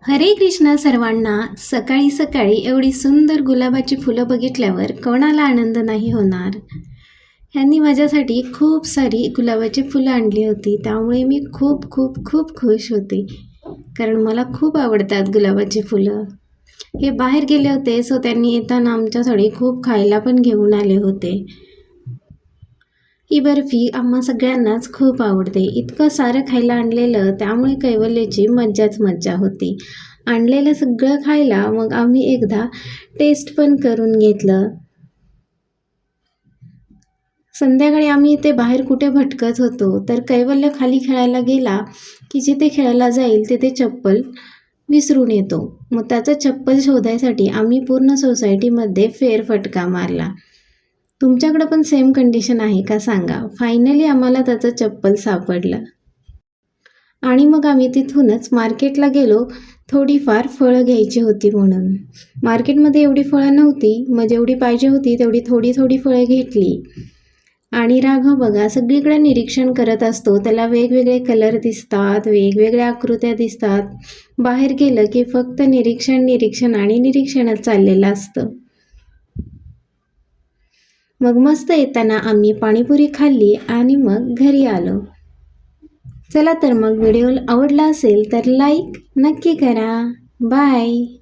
हरे कृष्णा सर्वांना. सकाळी सकाळी एवढी सुंदर गुलाबाची फुलं बघितल्यावर कोणाला आनंद नाही होणार. ह्यांनी माझ्यासाठी खूप सारी गुलाबाची फुलं आणली होती, त्यामुळे मी खूप खूप खूप खुश होते, कारण मला खूप आवडतात गुलाबाची फुलं. हे बाहेर गेले होते, सो त्यांनी येताना आमच्यासाठी खूप खायला पण घेऊन आले होते. ही बर्फी आम्हा सगळ्यांनाच खूप आवडते. इतकं सारं खायला आणलेलं, त्यामुळे कैवल्याची मज्जाच मज्जा होती. आणलेलं सगळं खायला मग आम्ही एकदा टेस्ट पण करून घेतलं. संध्याकाळी आम्ही इथे बाहेर कुठे भटकत होतो, तर कैवल्य खाली खेळायला गेला की जिथे खेळायला जाईल तिथे चप्पल विसरून येतो. मग त्याचं चप्पल शोधायसाठी आम्ही पूर्ण सोसायटीमध्ये फेरफटका मारला. तुमच्याकडं पण सेम कंडिशन आहे का सांगा. फायनली आम्हाला त्याचं चप्पल सापडलं आणि मग आम्ही तिथूनच मार्केटला गेलो. थोडीफार फळं घ्यायची होती म्हणून. मार्केटमध्ये एवढी फळं नव्हती, मग जेवढी पाहिजे होती तेवढी थोडी थोडी फळं घेतली. आणि राघव बघा सगळीकडे निरीक्षण करत असतो. त्याला वेगवेगळे कलर दिसतात, वेगवेगळ्या आकृत्या दिसतात. बाहेर गेलं की फक्त निरीक्षण निरीक्षण आणि निरीक्षणच चाललेलं असतं. मग मस्त येताना आम्ही पाणीपुरी खाल्ली आणि मग घरी आलो. चला तर मग व्हिडिओ आवडला असेल तर लाईक नक्की करा. बाय.